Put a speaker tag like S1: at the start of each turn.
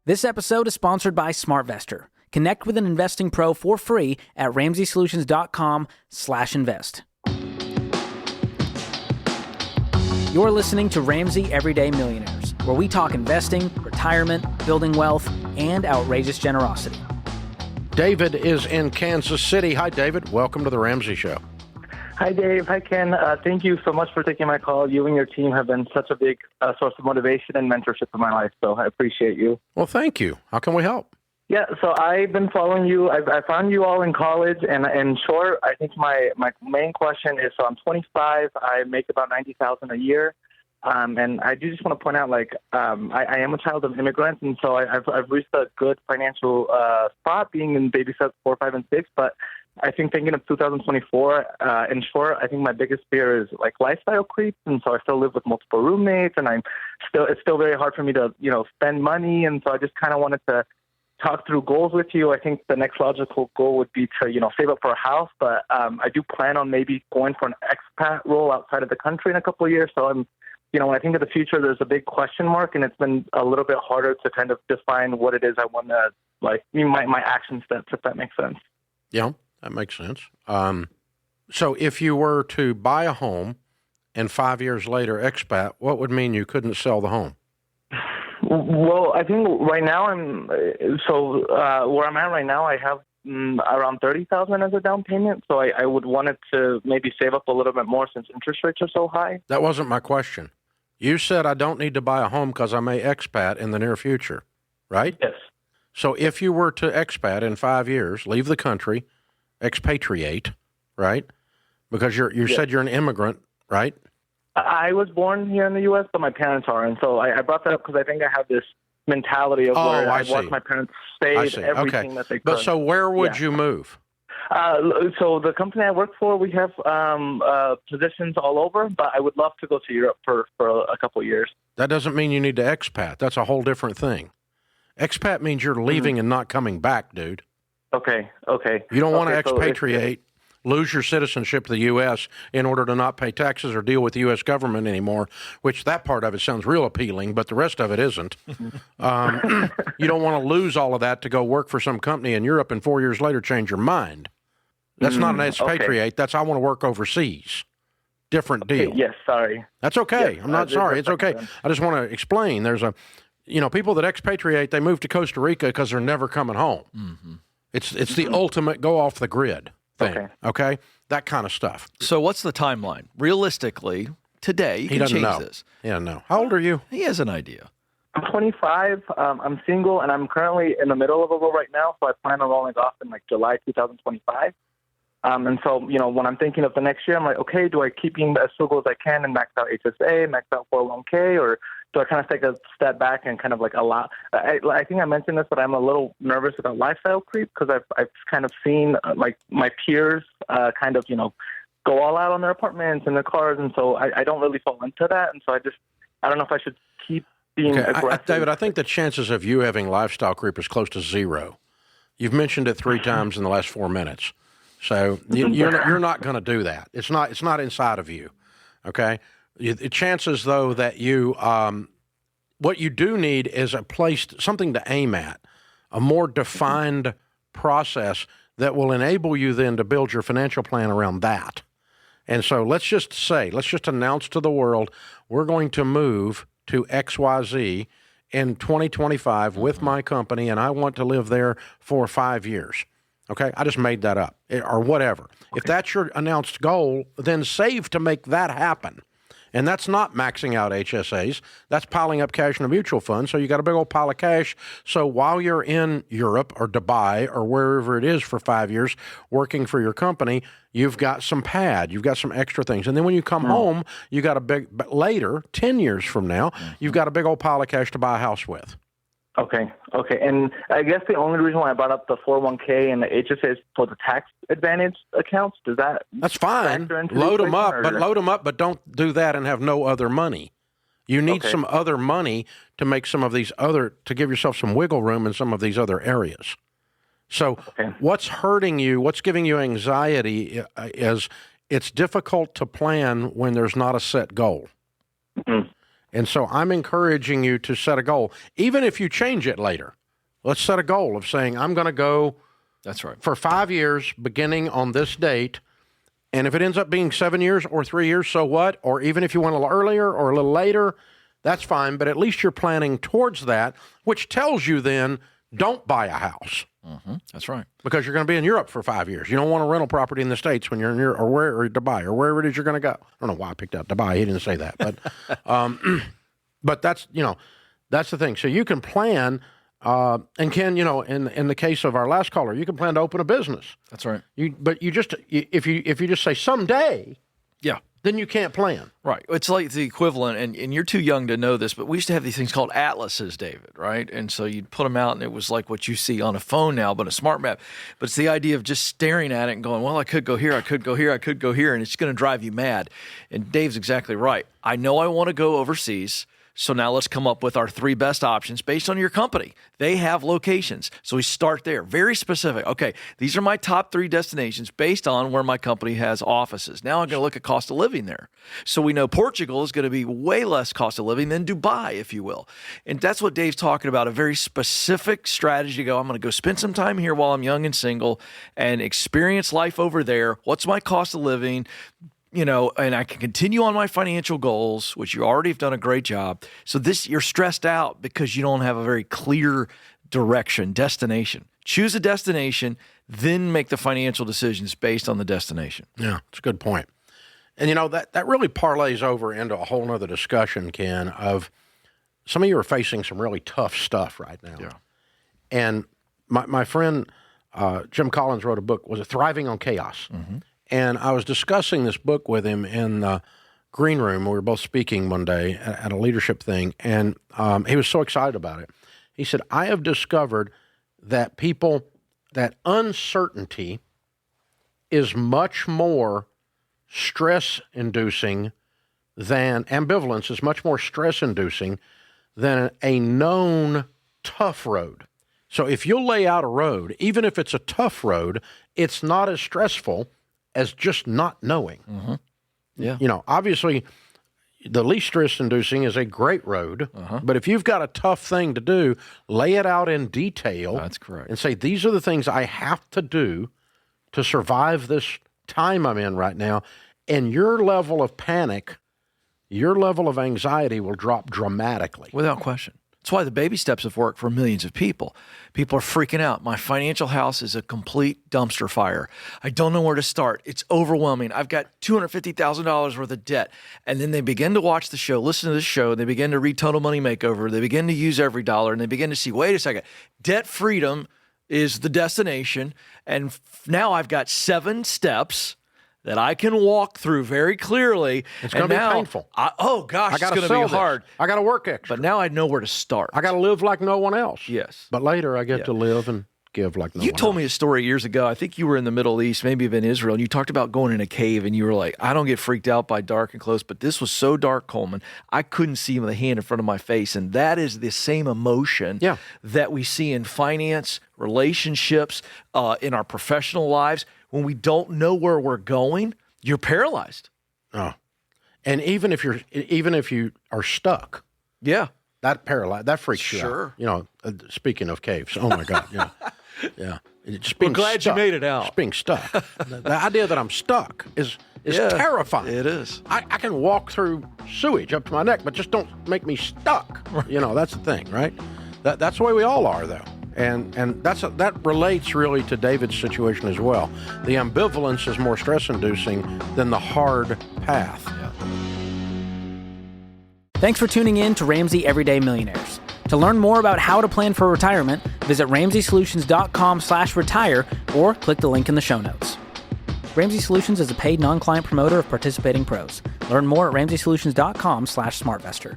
S1: This episode is sponsored by SmartVestor. Connect with an investing pro for free at RamseySolutions.com/invest. You're listening to Ramsey Everyday Millionaires, where we talk investing, retirement, building wealth, and outrageous generosity.
S2: David is in Kansas City. Hi, David. Welcome to the Ramsey Show.
S3: Hi, Dave. Hi, Ken. Thank you so much for taking my call. You and your team have been such a big source of motivation and mentorship in my life, so I appreciate you.
S2: Well, thank you. How can we help?
S3: Yeah, so I've been following you. I found you all in college, and in short, I think my main question is, so I'm 25. I make about $90,000 a year, and I do just want to point out, I am a child of immigrants, and so I've reached a good financial spot being in baby steps 4, 5, and 6, but I think thinking of 2024, in short, I think my biggest fear is lifestyle creep, and so I still live with multiple roommates, and it's still very hard for me to spend money, and so I just kind of wanted to talk through goals with you. I think the next logical goal would be to save up for a house, but I do plan on maybe going for an expat role outside of the country in a couple of years. So I'm when I think of the future, there's a big question mark, and it's been a little bit harder to kind of define what it is I want to my action steps, if that makes sense.
S2: Yeah. That makes sense. So if you were to buy a home and 5 years later expat, what would mean you couldn't sell the home?
S3: Well, I think right now where I'm at right now, I have around $30,000 as a down payment. So I would want it to maybe save up a little bit more since interest rates are so high.
S2: That wasn't my question. You said I don't need to buy a home because I may expat in the near future, right?
S3: Yes.
S2: So if you were to expat in 5 years, leave the country, expatriate, right? Because you said you're an immigrant, right?
S3: I was born here in the U.S., but my parents are, and so I brought that up because I think I have this mentality of where I watched my parents save everything that they could.
S2: But so where would you move?
S3: So the company I work for, we have positions all over, but I would love to go to Europe for a couple of years.
S2: That doesn't mean you need to expat. That's a whole different thing. Expat means you're leaving and not coming back, dude.
S3: Okay.
S2: You don't want to expatriate, lose your citizenship to the U.S. in order to not pay taxes or deal with the U.S. government anymore, which that part of it sounds real appealing, but the rest of it isn't. You don't want to lose all of that to go work for some company in Europe and 4 years later change your mind. That's not an expatriate. That's I want to work overseas. Different deal.
S3: Yes, sorry.
S2: That's okay.
S3: Yes,
S2: I'm not sorry. It's okay. I just want to explain. There's people that expatriate, they move to Costa Rica because they're never coming home. Mm-hmm. It's the ultimate go off the grid thing, okay? That kind of stuff.
S4: So what's the timeline? Realistically, today, you can change this.
S2: Yeah, no. How old are you?
S4: He has an idea.
S3: I'm 25. I'm single, and I'm currently in the middle of a role right now, so I plan on rolling off in July 2025. And so, when I'm thinking of the next year, I'm like, okay, do I keep being as frugal as I can and max out HSA, max out 401k, or do I kind of take a step back and kind of allow? I think I mentioned this, but I'm a little nervous about lifestyle creep because I've kind of seen my peers kind of go all out on their apartments and their cars, and so I don't really fall into that, and so I don't know if I should keep being aggressive.
S2: David, I think the chances of you having lifestyle creep is close to zero. You've mentioned it 3 times in the last 4 minutes, so you're not going to do that. It's not inside of you, okay? The chances, though, that you what you do need is something to aim at, a more defined process that will enable you then to build your financial plan around that. And so let's just announce to the world, we're going to move to XYZ in 2025 with my company, and I want to live there for 5 years. Okay? I just made that up, or whatever. Okay. If that's your announced goal, then save to make that happen. And that's not maxing out HSAs. That's piling up cash in a mutual fund. So you got a big old pile of cash. So while you're in Europe or Dubai or wherever it is for 5 years working for your company, you've got some pad. You've got some extra things. And then when you come home, you got but later, 10 years from now, you've got a big old pile of cash to buy a house with.
S3: Okay. And I guess the only reason why I brought up the 401k and the HSA is for the tax advantage accounts. That's
S2: fine. Load them up, but don't do that and have no other money. You need some other money to make to give yourself some wiggle room in some of these other areas. So what's hurting you, what's giving you anxiety is it's difficult to plan when there's not a set goal. Mm-hmm. And so I'm encouraging you to set a goal, even if you change it later. Let's set a goal of saying, I'm going to go
S4: That's right.
S2: for 5 years beginning on this date. And if it ends up being 7 years or 3 years, so what? Or even if you went a little earlier or a little later, that's fine. But at least you're planning towards that, which tells you then don't buy a house.
S4: That's right.
S2: Because you're going to be in Europe for 5 years. You don't want a rental property in the States when you're in Europe or Dubai or wherever it is you're going to go. I don't know why I picked out Dubai. He didn't say that. But but that's, that's the thing. So you can plan, and Ken, in the case of our last caller, you can plan to open a business.
S4: That's right.
S2: But if you just say someday,
S4: Yeah.
S2: then you can't plan.
S4: Right. It's like the equivalent, and you're too young to know this, but we used to have these things called atlases, David, right? And so you'd put them out, and it was like what you see on a phone now, but a smart map. But it's the idea of just staring at it and going, well, I could go here, I could go here, I could go here, and it's going to drive you mad. And Dave's exactly right. I know I want to go overseas. So now let's come up with our 3 best options based on your company. They have locations. So we start there. Very specific. Okay, these are my top 3 destinations based on where my company has offices. Now I'm going to look at cost of living there. So we know Portugal is going to be way less cost of living than Dubai, if you will. And that's what Dave's talking about, a very specific strategy to go, I'm going to go spend some time here while I'm young and single and experience life over there. What's my cost of living? And I can continue on my financial goals, which you already have done a great job. So you're stressed out because you don't have a very clear direction, destination. Choose a destination, then make the financial decisions based on the destination.
S2: Yeah, it's a good point. And, that really parlays over into a whole nother discussion, Ken, of some of you are facing some really tough stuff right now.
S4: Yeah.
S2: And my friend Jim Collins wrote a book, was it Thriving on Chaos? Mm-hmm. And I was discussing this book with him in the green room. We were both speaking one day at a leadership thing, and he was so excited about it. He said, I have discovered that uncertainty is much more stress-inducing than, ambivalence is much more stress-inducing than a known tough road. So if you'll lay out a road, even if it's a tough road, it's not as stressful as just not knowing.
S4: Mm-hmm. Yeah.
S2: Obviously, the least stress-inducing is a great road, but if you've got a tough thing to do, lay it out in detail.
S4: That's correct.
S2: And say, these are the things I have to do to survive this time I'm in right now, and your level of panic, your level of anxiety will drop dramatically.
S4: Without question. That's why the baby steps have worked for millions of people. People are freaking out. My financial house is a complete dumpster fire. I don't know where to start. It's overwhelming. I've got $250,000 worth of debt. And then they begin to watch the show, listen to the show. They begin to read Total Money Makeover. They begin to use every dollar, and they begin to see, wait a second, debt freedom is the destination. And now I've got 7 steps that I can walk through very clearly.
S2: It's going to be painful.
S4: It's going to be hard.
S2: I got to work extra.
S4: But now I know where to start.
S2: I got to live like no one else.
S4: Yes.
S2: But later I get to live and give like no one else.
S4: You told me a story years ago. I think you were in the Middle East, maybe even Israel, and you talked about going in a cave, and you were like, I don't get freaked out by dark and close, but this was so dark, Coleman, I couldn't see the hand in front of my face. And that is the same emotion that we see in finance, relationships, in our professional lives. When we don't know where we're going, you're paralyzed.
S2: Oh, and even if you are stuck, that freaks you out. Speaking of caves, oh my God, yeah.
S4: We're glad you made it out.
S2: Just being stuck. The idea that I'm stuck is terrifying.
S4: It is.
S2: I can walk through sewage up to my neck, but just don't make me stuck. That's the thing, right? That's the way we all are, though. And that relates really to David's situation as well. The ambivalence is more stress-inducing than the hard path.
S4: Yeah.
S1: Thanks for tuning in to Ramsey Everyday Millionaires. To learn more about how to plan for retirement, visit RamseySolutions.com/retire or click the link in the show notes. Ramsey Solutions is a paid non-client promoter of participating pros. Learn more at RamseySolutions.com/SmartVestor.